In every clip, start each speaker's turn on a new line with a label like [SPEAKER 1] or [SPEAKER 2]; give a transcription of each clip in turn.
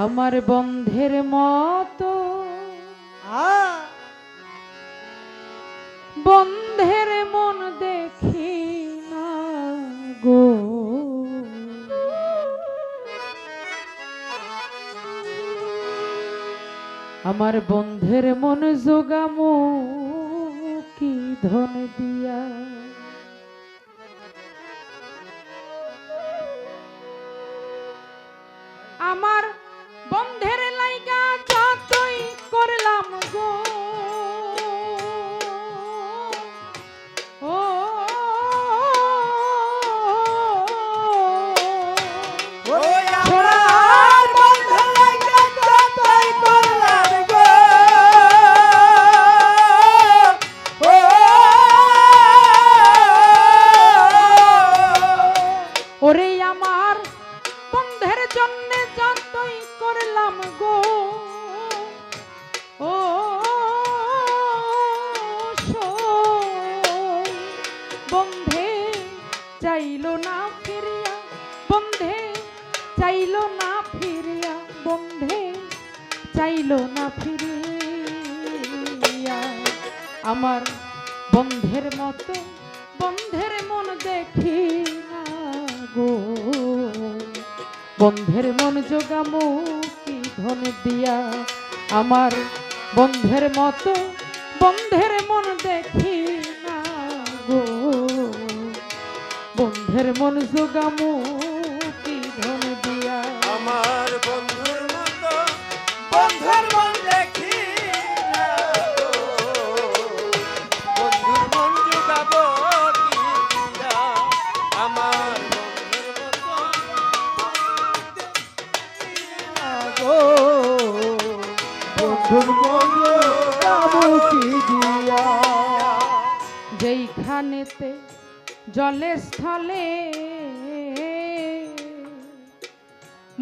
[SPEAKER 1] আমার বন্ধের মতো বন্ধের মন দেখি না গো, আমার বন্ধের মন জোগামু কি ধন দিয়া। আমার বন্ধের লাইগা যতই করলাম গো, ও
[SPEAKER 2] আমার বন্ধের লাইগা যতই করলাম গো,
[SPEAKER 1] ওরে আমার বন্ধের জন্য যতই করলাম গো, ও বন্ধে চাইলো না ফিরিয়া, বন্ধে চাইলো না ফিরিয়া, বন্ধে চাইলো না ফিরিয়া। আমার বন্ধের মতো বন্ধের মন দেখি না গো, বন্ধের মন জোগামু কি ধন দিয়া। আমার বন্ধের মতো বন্ধের মন দেখি না গো, বন্ধের মন জোগামু কি ধন দিয়া।
[SPEAKER 2] আমার বন্ধুর মতো বন্ধুর মন দেখি না গো, বন্ধুর মন জুগাবো কি দিয়া। আমার বন্ধুর মতো গো, বন্ধুর মন জুগাবো কি দিয়া।
[SPEAKER 1] যেইখানেতে জলে স্থলে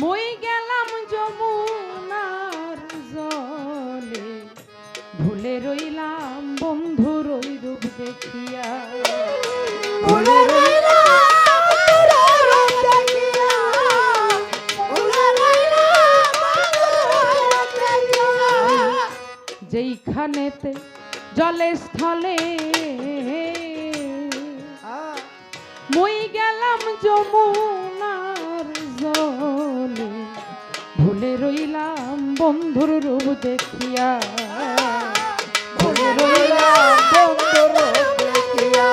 [SPEAKER 1] মই গেলাম যমুনার জলে, ভুলে রইলাম বন্ধুর ওই রূপ দেখিয়া,
[SPEAKER 2] ভুলে রইলাম বন্ধুর রূপ দেখিয়া, ভুলে রইলাম বন্ধুর রূপ দেখিয়া।
[SPEAKER 1] যেইখানেতে জলে স্থলে মই গেলাম যমুনার জলে, ভুলে রইলাম বন্ধুর রূপ দেখিয়া,
[SPEAKER 2] ভুলে রইলাম বন্ধুর রূপ দেখিয়া,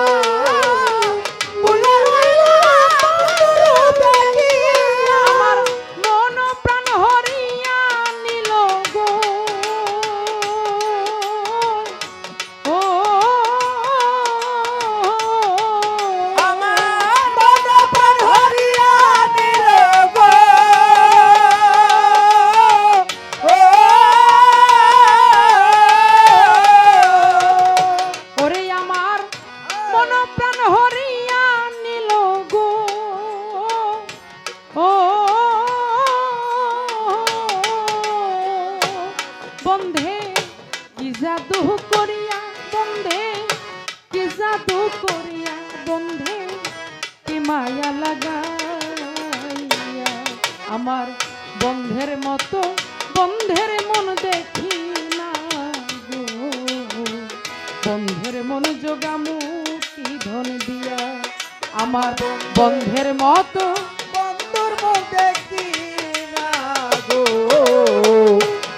[SPEAKER 2] ভুলে রইলাম বন্ধুর রূপ দেখিয়া।
[SPEAKER 1] আমার মন প্রাণ হরিয়া নিল গো, ও
[SPEAKER 2] আমার মন প্রাণ হরিয়া নিল গো,
[SPEAKER 1] ওরে আমার মন প্রাণ হরিয়া নিল গো, ও বন্ধে কি জাদু করিয়া, বন্ধে কি জাদু করিয়া, বন্ধে কি মায়া লাগাইয়া। আমার বন্ধের মতো বন্ধের মন দেখি না গো, বন্ধের মন জোগামু কি ধন দিয়া। আমার বন্ধের মতো
[SPEAKER 2] বন্ধুর মন দেখি না গো,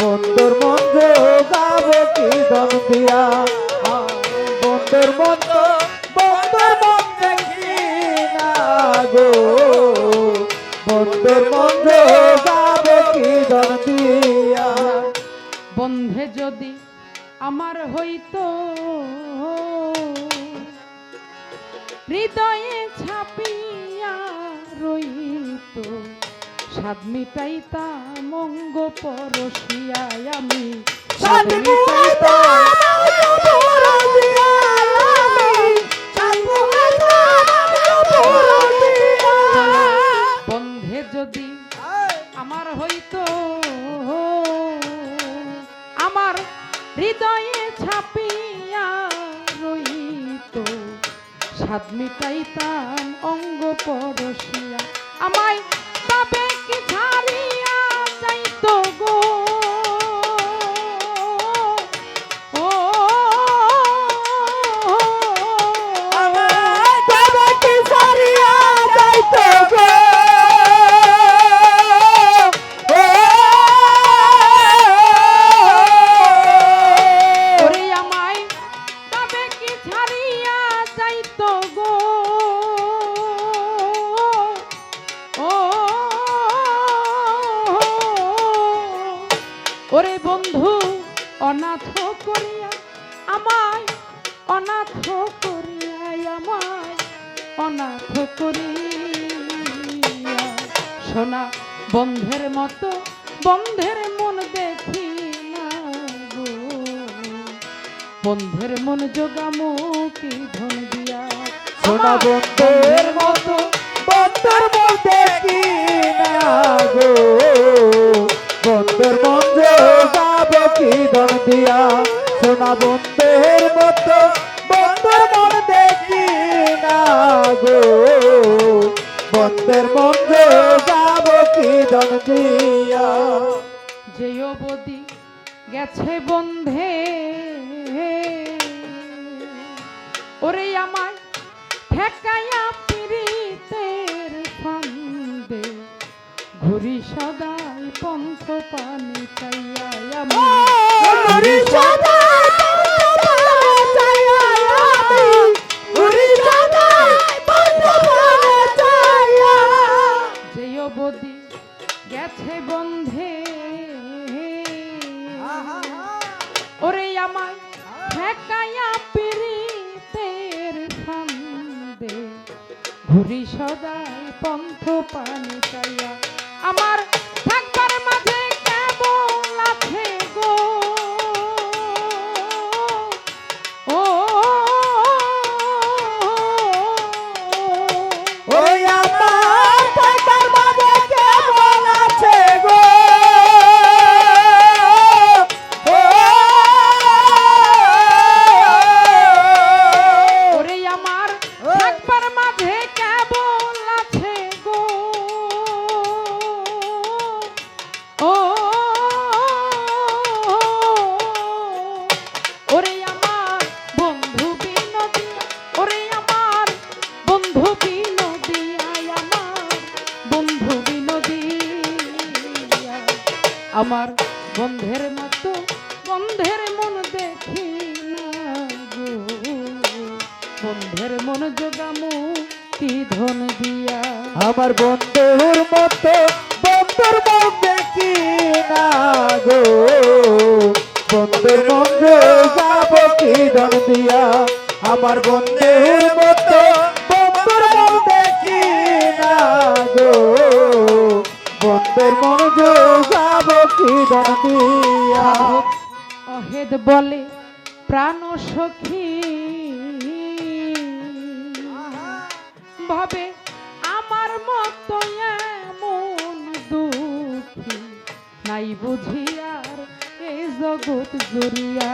[SPEAKER 2] বন্ধুর মন জোগাবো কি ধন দিয়া। বন্ধুর মতো বন্ধুর মন দেখি না গো, বন্ধুর মন জোগাবো কি ধন দিয়া।
[SPEAKER 1] বন্ধে যদি আমার হইতো হৃদয়ে ছাপিয়া রইত, স্বাদ মিটাইতাম অঙ্গ পরশিয়ায়, আমি স্বাদ মিটাইতাম বন্ধে যদি আমার হইতো, আমার হৃদয়ে ছাপিয়া রইত, স্বাদ মিটাইতাম অঙ্গ পরশিয়া, আমায় তবে কি ছাড়িয়া যাইতো ওরে বন্ধু অনাথ করিয়া আমায়, অনাথ করিয়া আমায়, অনাথ করিয়া সোনা বন্ধের মতো বন্ধের মন দেখি না গো, বন্ধের মন জোগামো কি ধন দিয়া।
[SPEAKER 2] সোনা বন্ধের মতো বন্ধের মন দেখি না গো, বন্ধের মন যাব কি ধন দিয়া। সোনা বন্ধের মতো বন্ধের মন দেখি না গো, বন্ধের মন যাব কি ধন দিয়া।
[SPEAKER 1] যে অবধি গেছে বন্ধে ওরে আমায় ঠেকাইয়া পিরিতের ফান্দে, ঘুরি সদাই পন্থ পানি চাইয়া আমি,
[SPEAKER 2] ঘুরি সদাই পন্থ পানি চাইয়া আমি, ঘুরি সদাই পন্থ পানি চাইয়া।
[SPEAKER 1] যে অবধি গেছে বন্ধে ওরে আমায় ঠেকাইয়া পিরিতের ফান্দে, ঘুরি সদাই পন্থ পানি চাইয়া। আমার থাকবার মাঝে কেবল আছে গো ও,
[SPEAKER 2] ওই আমার থাকার মাঝে কেমন আছে গো,
[SPEAKER 1] ওরে আমার থাকবার মাঝে কেবল আছে গো ও, ওরে আমার বন্ধু বিনোদিয়া, ওরে আমার বন্ধু বিনোদিয়া, আমার বন্ধু বিনোদিয়া, আমার বন্ধের মতো বন্ধের মন দেখি না গো, বন্ধের মন জোগামো কি ধন দিয়া।
[SPEAKER 2] আমার বন্ধুর মতো বন্ধুর মন দেখি না গো, বন্ধুর মন যাব কি ধন দিয়া। আমার বন্ধুর মতো বন্ধুর মন দেখি না গো, বন্ধুর মন যাব কি ধন দিয়া।
[SPEAKER 1] অহেদ বলে প্রাণ সখী ভাবে আমার মতো এমন দুঃখী নাই বুঝি আর এই জগৎ জুড়িয়া।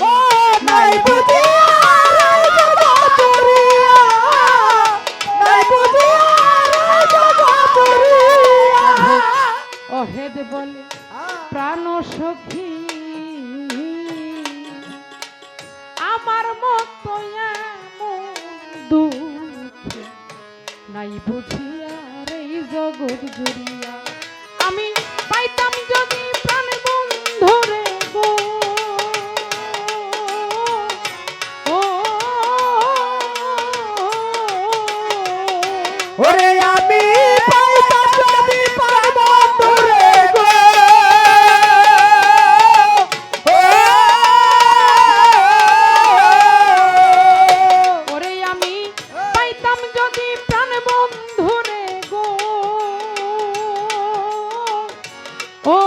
[SPEAKER 2] ও নাই বুঝিয়া এই জগৎ জুড়িয়া, নাই বুঝিয়া এই জগৎ জুড়িয়া।
[SPEAKER 1] অহেদ বলে প্রাণ সখী আমার মতো এমন দুঃখী নাই বুঝিয়া এই জগৎ জুড়িয়া। আমি পাইতাম যদি প্রাণ বন্ধুরে গো ও,
[SPEAKER 2] ওরে আমি পাইতাম যদি প্রাণ বন্ধুরে গো,
[SPEAKER 1] ওরে আমি পাইতাম যদি প্রাণ বন্ধুরে গো ও,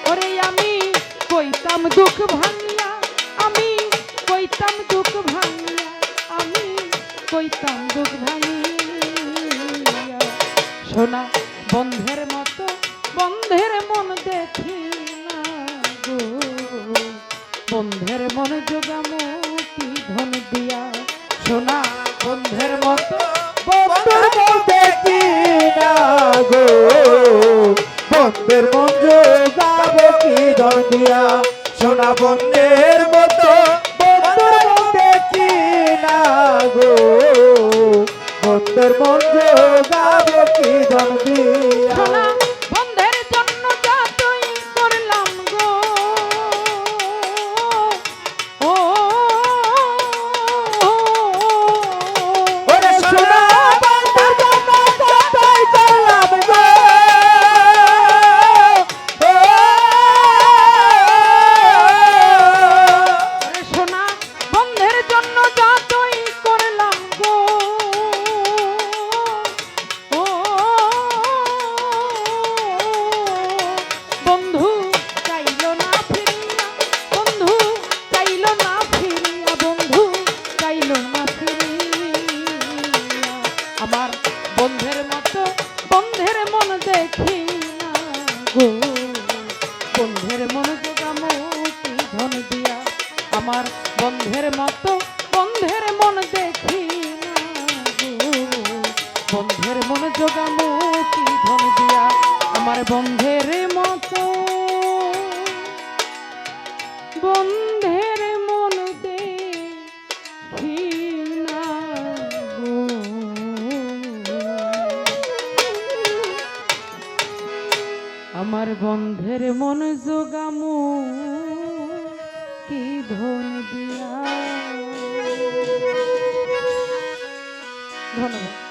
[SPEAKER 1] ওরে আমি কইতাম দুঃখ ভাঙিয়া, আমি কইতাম দুঃখ ভাঙিয়া, আমি কইতাম দুঃখ ভাঙিয়া। সোনা বন্ধের মতো বন্ধের মন দেখি না গো, বন্ধের মন জোগামো কি ধন দিয়া। সোনা বন্ধের মতো
[SPEAKER 2] বন্ধুর মন দেখি না গো, বন্ধের মন যাব কি ধন দিয়া। সোনা বন্ধের মতো বন্ধুর মন দেখি না গো, বন্ধুর মন যাব কি ধন দিয়া।
[SPEAKER 1] সোনা বন্ধের জন্য যতই করলাম গো ও,
[SPEAKER 2] ওরে সোনা বন্ধুর জন্য কতই করলাম গো,
[SPEAKER 1] দেখি না গো, বন্ধের মন জোগামো কি ধন দিয়া, আমার বন্ধের মতো বন্ধের মন দেখি না গো, বন্ধের মন জোগামো কি ধন দিয়া, আমার বন্ধের মতো বন্ধের মন দেখি না গো। আমার বন্ধের মন জোগামু কি ধন দিয়া। ধন্যবাদ।